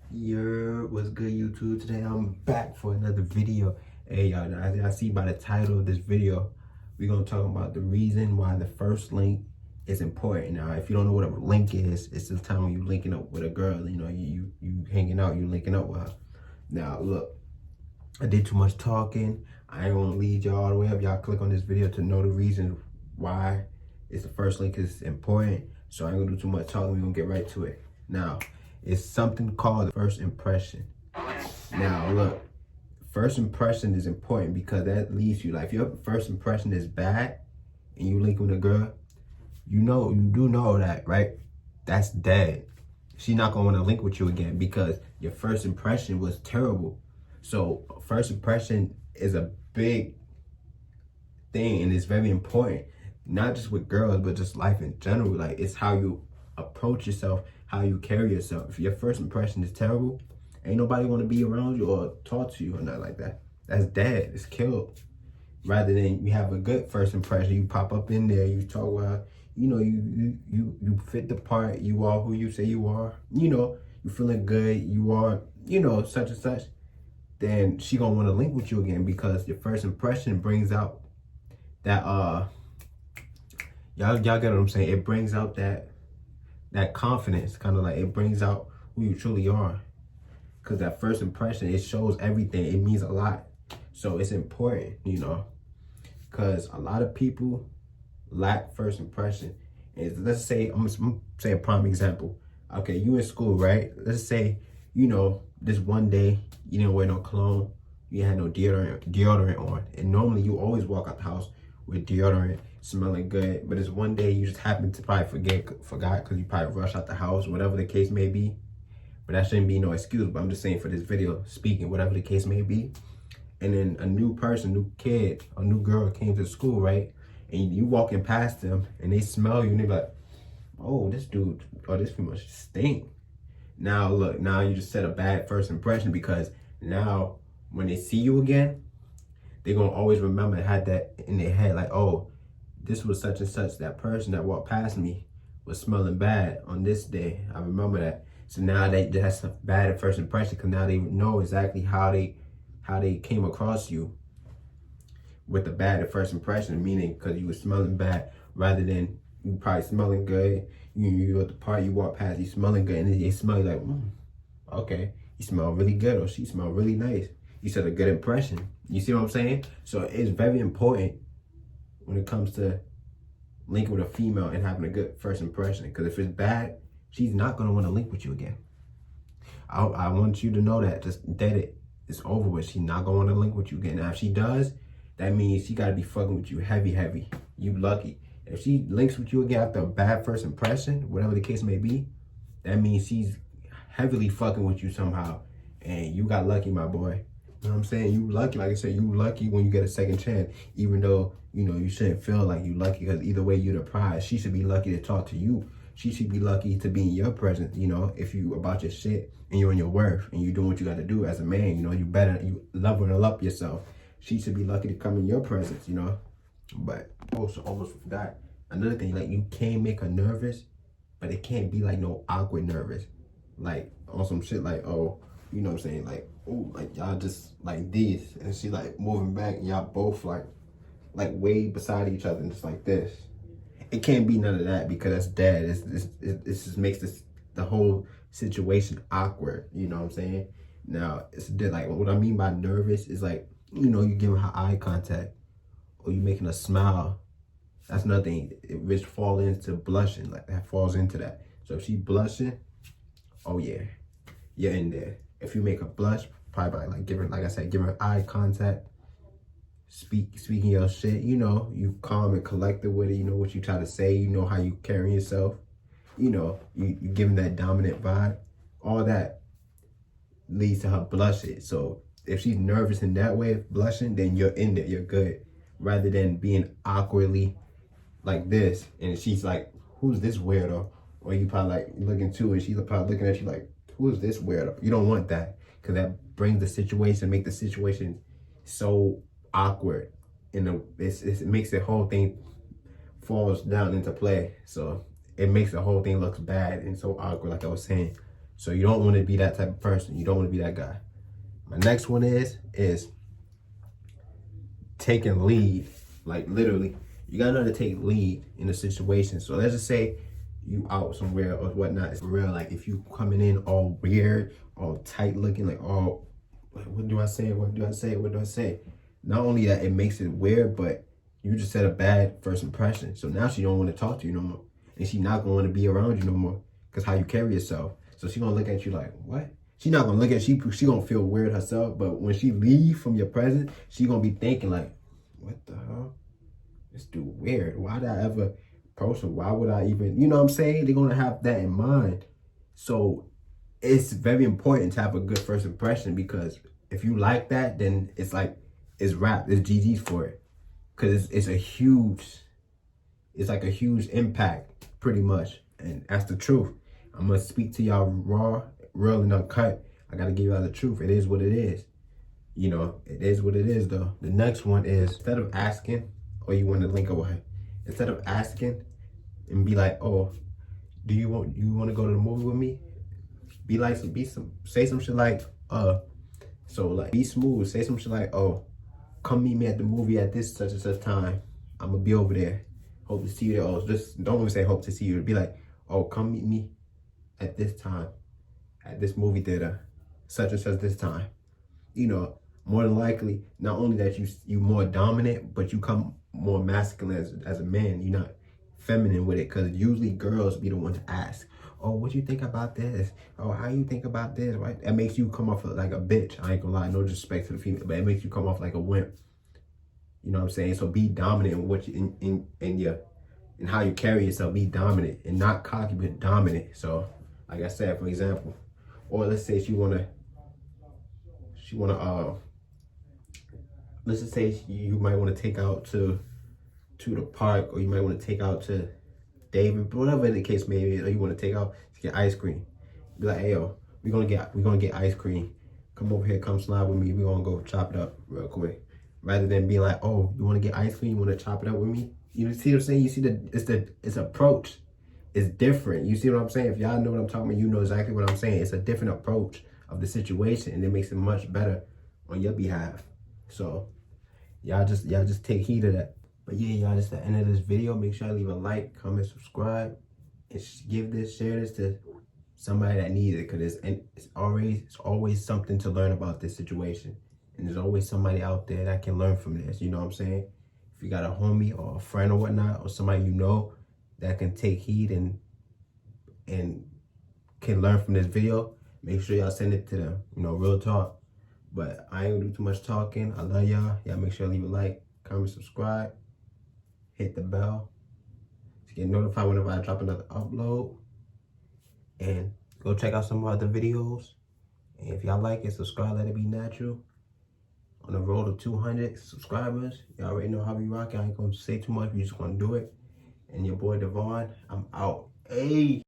What's good, YouTube? Today I'm back for another video. Hey y'all, I see by the title of this video, we're gonna talk about the reason why the first link is important. Now, if you don't know what a link is, it's the time when you linking up with a girl. You know, you hanging out, you linking up with her. Now, look, I did too much talking. I ain't gonna lead y'all all the way up. Y'all click on this video to know the reason why it's the first link is important. So I ain't gonna do too much talking. We're gonna get right to it. Now, it's something called first impression. Now, look, first impression is important because that leads you, like, if your first impression is bad and you link with a girl, you do know that, right? That's dead. She's not gonna want to link with you again because your first impression was terrible. So first impression is a big thing and it's very important, not just with girls, but just life in general. Like, it's how you approach yourself, how you carry yourself. If your first impression is terrible, ain't nobody want to be around you or talk to you or nothing like that. That's dead. It's killed. Rather than you have a good first impression, you pop up in there, you talk about, you fit the part, you are who you say you are, you feeling good, you are, such and such, then she gonna want to link with you again because your first impression brings out that y'all get what I'm saying? It brings out that confidence, kind of like it brings out who you truly are. Because that first impression, it shows everything. It means a lot. So it's important, because a lot of people lack first impression. And let's say, I'm gonna say a prime example. Okay, you in school, right? Let's say, this one day you didn't wear no cologne, you had no deodorant on. And normally you always walk out the house with deodorant, smelling good. But this one day you just happen to probably forgot because you probably rushed out the house, whatever the case may be. But that shouldn't be no excuse. But I'm just saying for this video, speaking, whatever the case may be. And then a new person, new kid, a new girl came to school, right? And you walking past them and they smell you and they be like, oh, this dude, or this pretty much stink. Now look, now you just set a bad first impression because now when they see you again, they're gonna always remember and have that in their head, like, oh, this was such and such, that person that walked past me was smelling bad on this day. I remember that. So now that's a bad first impression because now they know exactly how they came across you with the bad first impression, meaning because you were smelling bad rather than you probably smelling good. You at the party, you walk past, you smelling good, and then they smell you like, okay, you smell really good, or she smell really nice. You set a good impression. You see what I'm saying? So it's very important when it comes to linking with a female and having a good first impression. Because if it's bad, she's not gonna want to link with you again. I want you to know that. Just dead it. It's over with. She's not gonna want to link with you again. Now, if she does, that means she gotta be fucking with you heavy. You lucky. If she links with you again after a bad first impression, whatever the case may be, that means she's heavily fucking with you somehow. And you got lucky, my boy. You know what I'm saying? You lucky. Like I said, you lucky when you get a second chance, even though, you shouldn't feel like you lucky because either way you're the prize. She should be lucky to talk to you. She should be lucky to be in your presence, if you about your shit and you're in your worth and you doing what you got to do as a man, you leveling up yourself. She should be lucky to come in your presence, But also almost forgot another thing, like you can't make her nervous, but it can't be like no awkward nervous. Like on some shit like, oh, you know what I'm saying? Like, oh, like y'all just like this and she like moving back and y'all both like way beside each other and just like this. It can't be none of that because that's dead. It just makes the whole situation awkward. You know what I'm saying? Now, it's like what I mean by nervous is like, you giving her eye contact or you making her smile. That's nothing. Which fall into blushing. Like that falls into that. So if she blushing, oh yeah, you're in there. If you make her blush, probably by like giving, like I said, giving her eye contact. Speaking your shit, you calm and collected with it, you know what you try to say, you know how you carry yourself, you giving that dominant vibe, all that leads to her blushing. So if she's nervous in that way, blushing, then you're in there, you're good. Rather than being awkwardly like this, and she's like, who's this weirdo? Or you probably like looking too, and she's probably looking at you like, who's this weirdo? You don't want that, because that brings the situation, make the situation so awkward, it makes the whole thing falls down into play. So it makes the whole thing looks bad and so awkward, like I was saying. So you don't want to be that type of person. You don't want to be that guy. My next one is taking lead. Like literally, you gotta know how to take lead in a situation. So let's just say you out somewhere or whatnot. It's real. Like if you coming in all weird, all tight looking, like all, like, what do I say? What do I say? What do I say? Not only that, it makes it weird, but you just set a bad first impression. So now she don't want to talk to you no more, and she not going to be around you no more because how you carry yourself. So she gonna look at you like, what? She not gonna look at you. She gonna feel weird herself. But when she leave from your presence, she gonna be thinking like, what the hell? This dude weird. Why did I ever approach him? Why would I even, you know what I'm saying? They're gonna have that in mind. So it's very important to have a good first impression, because if you like that, then it's like, it's wrapped. It's GG's for it. Cause it's a huge, it's like a huge impact pretty much. And that's the truth. I'm gonna speak to y'all raw, real and uncut. I gotta give y'all the truth. It is what it is. You know, it is what it is though. The next one is, instead of asking, or you want to link up with her, instead of asking and be like, oh, do you want to go to the movie with me? Be like, say some shit like, so like, be smooth. Say some shit like, oh, come meet me at the movie at this such and such time. I'm gonna be over there. Hope to see you there. Oh, just don't even say hope to see you. Be like, oh, come meet me at this time, at this movie theater, such and such this time. You know, more than likely, not only that you more dominant, but you come more masculine as a man. You're not feminine with it, because usually girls be the one to ask, oh, what you think about this? Oh, how you think about this? Right? That makes you come off like a bitch. I ain't gonna lie, no disrespect to the female, but it makes you come off like a wimp. You know what I'm saying? So be dominant in what you in how you carry yourself. Be dominant and not cocky, but dominant. So, like I said, for example, or let's say she wanna let's just say you might want to take out to the park, or you might want to take out to David, whatever the case may be, or you want to take out to get ice cream. Be like, hey yo, we're gonna get ice cream. Come over here, come slide with me. We're gonna go chop it up real quick. Rather than being like, oh, you want to get ice cream? You want to chop it up with me? You see what I'm saying? You see it's approach. It's different. You see what I'm saying? If y'all know what I'm talking about, you know exactly what I'm saying. It's a different approach of the situation, and it makes it much better on your behalf. So y'all just take heed of that. But yeah, y'all, that's the end of this video. Make sure y'all leave a like, comment, subscribe, and share this to somebody that needs it, because it's always something to learn about this situation. And there's always somebody out there that can learn from this. You know what I'm saying? If you got a homie or a friend or whatnot, or somebody you know that can take heed and can learn from this video, make sure y'all send it to them. You know, real talk. But I ain't gonna do too much talking. I love y'all. Y'all make sure to leave a like, comment, subscribe, hit the bell to get notified whenever I drop another upload. And go check out some of other videos. And if y'all like it, subscribe, let it be natural. On the road to 200 subscribers. Y'all already know how we rock. I ain't gonna say too much. We just gonna do it. And your boy Devon, I'm out. Hey.